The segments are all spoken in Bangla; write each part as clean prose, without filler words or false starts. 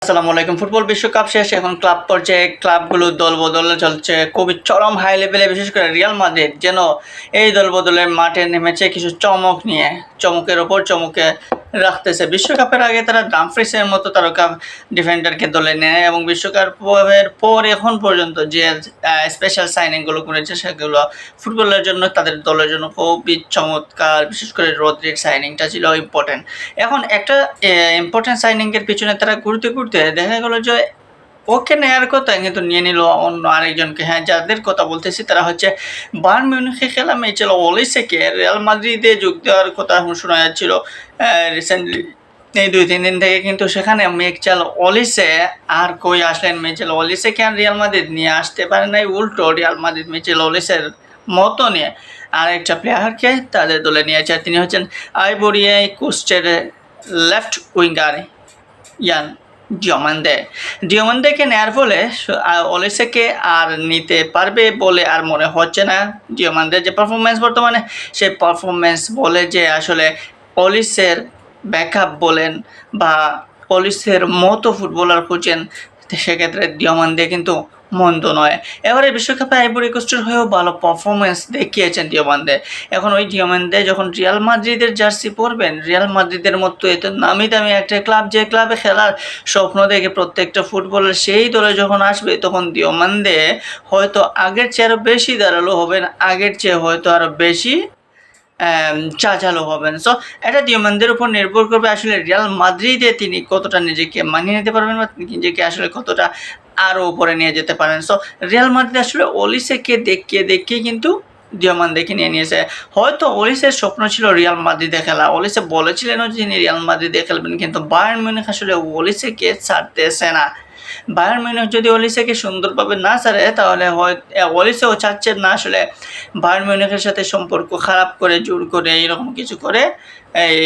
আসসালামু আলাইকুম। ফুটবল বিশ্বকাপ শেষ, এখন ক্লাব পর্যায়ে ক্লাবগুলো দলবদলে চলছে খুবই চরম হাই লেভেলে। বিশেষ করে রিয়াল মাদ্রিদ যেন এই দলবদলের মাঠে নেমেছে কিছু চমক নিয়ে, চমকের ওপর চমকে রাখতেছে। বিশ্বকাপের আগে তারা ডামফ্রিসের মতো তারকা ডিফেন্ডারকে দলে নেয় এবং বিশ্বকাপের পর এখন পর্যন্ত যে স্পেশাল সাইনিংগুলো করেছে সেগুলো ফুটবলের জন্য, তাদের দলের জন্য খুবই চমৎকার। বিশেষ করে রদ্রির সাইনিংটা ছিল ইম্পর্টেন্ট। এখন একটা ইম্পর্টেন্ট সাইনিংয়ের পিছনে তারা ঘুরতে ঘুরতে দেখা গেল যে ওকে নেওয়ার কথা কিন্তু নিয়ে নিল অন্য আরেকজনকে। হ্যাঁ, যাদের কথা বলতেছি তারা হচ্ছে বায়ার্ন মিউনিখে খেলা মেচেল ওলিসেকে রিয়াল মাদ্রিদে যোগ দেওয়ার কথা এখন শোনা যাচ্ছিল রিসেন্টলি, এই 2-3 দিন থেকে। কিন্তু সেখানে মিচেল ওলিসে আর কই আসলেন? মিচেল ওলিসেকে আর রিয়াল মাদ্রিদ নিয়ে আসতে পারে নাই, উল্টো রিয়াল মাদ্রিদ মিচেল ওলিসের মতো নিয়ে আরেকটা প্লেয়ারকে তাদের দলে নিয়েছে। তিনি হচ্ছেন আইভরি কোস্টের লেফট উইঙ্গার ইয়ান ডিওমান্দেকে নেওয়ার ফলে ওলিসেকে আর নিতে পারবে বলে আর মনে হচ্ছে না। ডিওমান্দের যে পারফরমেন্স বর্তমানে, সেই পারফরমেন্স বলে যে আসলে ওলিসের ব্যাকআপ বলেন বা ওলিসের মতো ফুটবলার খুঁজেন, সেক্ষেত্রে ডিওমান্দে কিন্তু মন্দ নয়। এবারে বিশ্বকাপে আইভরি কোস্টের হয়েও ভালো পারফরমেন্স দেখিয়েছেন ডিওমান্দে। এখন ওই ডিওমান্দে যখন রিয়াল মাদ্রিদের জার্সি পরবেন, রিয়াল মাদ্রিদের মতো এত নামি দামি একটা ক্লাব, যে ক্লাবে খেলার স্বপ্ন দেখে প্রত্যেকটা ফুটবলার, সেই দলে যখন আসবে তখন ডিওমান্দে হয়তো আগের চেয়ে আরও বেশি ধারালো হবেন, আগের চেয়ে হয়তো আরও বেশি চাচালো হবেন। সো এটা ডিওমান্দের উপর নির্ভর করবে আসলে রিয়াল মাদ্রিদে তিনি কতটা নিজেকে মানিয়ে নিতে পারবেন বা নিজেকে আসলে কতটা আরও উপরে নিয়ে যেতে পারেন। সো রিয়াল মাদ্রিদ আসলে ওলিসেকে দেখিয়ে কিন্তু ডিওমান্দেকে নিয়ে নিয়েছে। হয়তো ওলিসের স্বপ্ন ছিল রিয়াল মাদ্রিদে খেলা, ওলিসে বলেছিলেনও যে তিনি রিয়াল মাদ্রিদে খেলবেন, কিন্তু বায়ার্ন মিউনিখ আসলে ওলিসেকে ছাড়তেছে না। বায়ার্ন মিউনিখ যদি ওলিসেকে সুন্দরভাবে না ছাড়ে, তাহলে হয়তো ওলিসেও চাচ্ছেন না আসলে বায়ার্ন মিউনিখের সাথে সম্পর্ক খারাপ করে, জোর করে, এরকম কিছু করে এই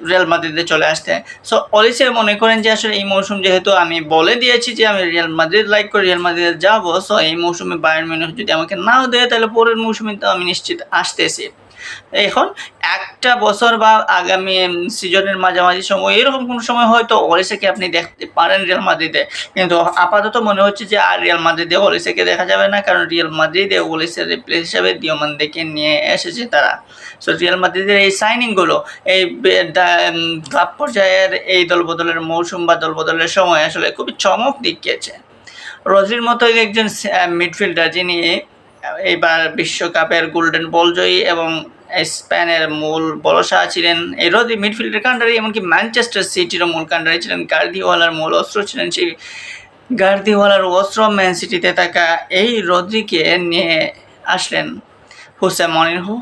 রিয়াল মাদ্রিদে চলে আসতে। সো ওলিসে মনে করেন যে আসলে এই মৌসুম যেহেতু আমি বলে দিয়েছি যে আমি রিয়াল মাদ্রিদ লাইক করে রিয়াল মাদ্রিদে যাবো, সো এই মৌসুমে বায়ার্ন মিউনিখ যদি আমাকে নাও দেয়, তাহলে পরের মৌসুমে তো আমি নিশ্চিত আসতেছি। এখন একটা বছর বা আগামী সিজনের মাঝামাঝি সময়, এরকম কোনো সময় হয়তো ওলিসেকে আপনি দেখতে পারেন রিয়াল মাদ্রিদে, কিন্তু আপাতত মনে হচ্ছে যে আর রিয়াল মাদ্রিদে ওলিসেকে দেখা যাবে না, কারণ রিয়াল মাদ্রিদে ওলিসের রিপ্লেস হিসাবে ডিওমান্দেকে নিয়ে এসেছে তারা। সো রিয়াল মাদ্রিদের এই সাইনিংগুলো এই ক্লাব পর্যায়ের এই দলবদলের মৌসুম বা দলবদলের সময় আসলে খুবই চমক দেখিয়েছে। রদ্রির মতো একজন মিডফিল্ডার, যিনি এইবার বিশ্বকাপের গোল্ডেন বল জয়ী এবং স্পেনের মূল ভরসা ছিলেন, এই রদ্রি মিডফিল্ডের কাণ্ডারি, এমনকি ম্যানচেস্টার সিটিরও মূল কাণ্ডারি ছিলেন, গার্দিওলার মূল অস্ত্র ছিলেন। সেই গার্দিওলার অস্ত্র ম্যান সিটিতে থাকা এই রদ্রিকে নিয়ে আসলেন হোসে মরিনহো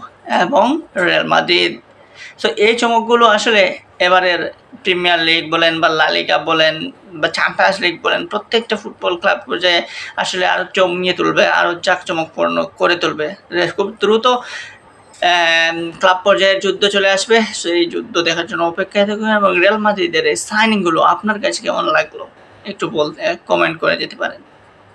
এবং রিয়াল মাদ্রিদ। সো এই চমকগুলো আসলে এবারের প্রিমিয়ার লিগ বলেন বা লা লিগা বলেন বা চ্যাম্পিয়ন্স লিগ বলেন, প্রত্যেকটা ফুটবল ক্লাব পর্যায়ে আসলে আরও চমকিয়ে তুলবে, আরও জাঁকজমকপূর্ণ করে তুলবে। খুব দ্রুত ক্লাব পর্যায়ের যুদ্ধ চলে আসবে। সেই যুদ্ধ দেখার জন্য অপেক্ষায় থাকুন। এবং রিয়াল মাদ্রিদের এই সাইনিংগুলো আপনার কাছে কেমন লাগলো একটু বলতে কমেন্ট করে যেতে পারেন।